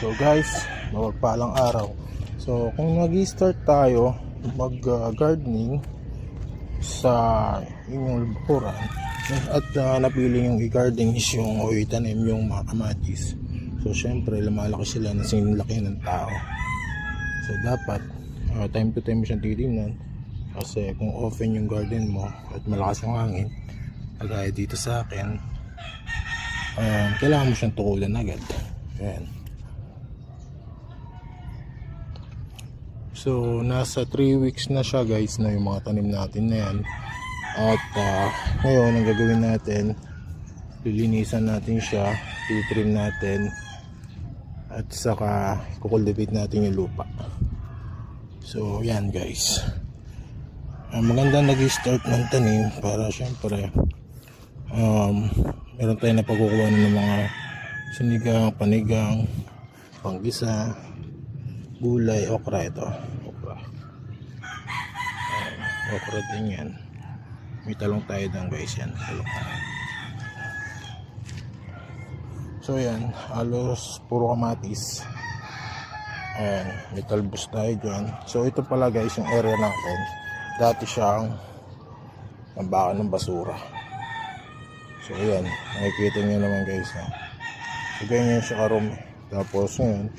So guys, mapagpalang araw. So kung nag-start tayo mag-gardening sa inyong bakuran at napili yung i-gardening is yung o itanim yung mga kamatis. So syempre lumalaki sila na sinlaki ng tao. So dapat time to time siyang titingnan, kasi kung open yung garden mo at malakas yung hangin kagaya dito sa akin, kailangan mo siyang tukulan agad. Ayan. So nasa 3 weeks na siya guys na yung mga tanim natin na yan. At ngayon ang gagawin natin, lilinisan natin siya, titrim natin, at saka kukultivate natin yung lupa. So yan guys, maganda nag-start ng tanim para syempre meron tayo na pagkukuha ng mga sinigang, panigang, panggisa, gulay, okra. Ito okra din yan. May talong tayo doon guys, yan talong. So yan, halos puro kamatis. Ayan, may talbos tayo dyan. So ito pala guys yung area natin, dati siyang nambakan ng basura. So yan, nakikita nyo naman guys, ha? So ganyan siya karoon. Tapos ngayon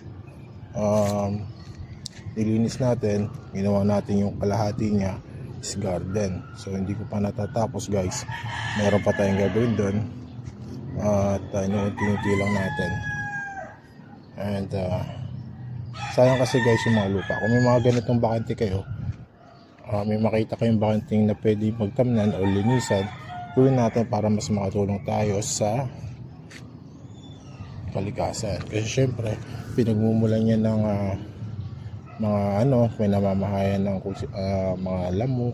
nilinis natin, ginawa natin yung kalahati niya is garden. So hindi ko pa natatapos guys, meron pa tayong gagawin doon. At unti-unti lang natin. And sayang kasi guys yung mga lupa. Kung may mga ganitong bakante kayo, may makita kayong bakanting na pwede magtamnan o linisan, gawin natin para mas makatulong tayo sa kalikasan. Kasi syempre pinagmumulan niya ng mga may namamahayan ng mga lamok,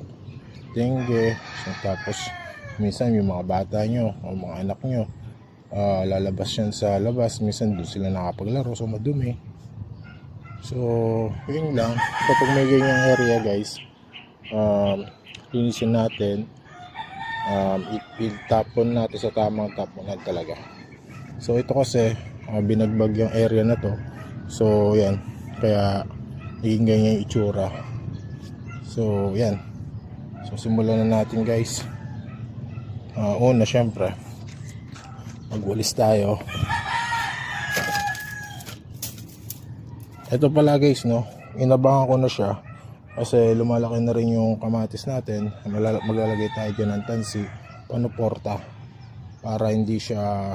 dengue. So, tapos minsan yung mga bata nyo o mga anak nyo, lalabas yan sa labas, minsan doon sila nakapaglaro, so madumi. So yun lang, kapag may ganyang area guys, linisin natin, itapon natin sa tamang tapunan talaga. So ito kasi binagbag yung area na to, so yan, kaya naging ganyan yung itsura. So yan, so simulan na natin guys. Una syempre magwalis tayo. Ito pala guys, no, inabangan ko na siya kasi lumalaki na rin yung kamatis natin. Maglalagay tayo dyan ng tansi, panuporta, para hindi siya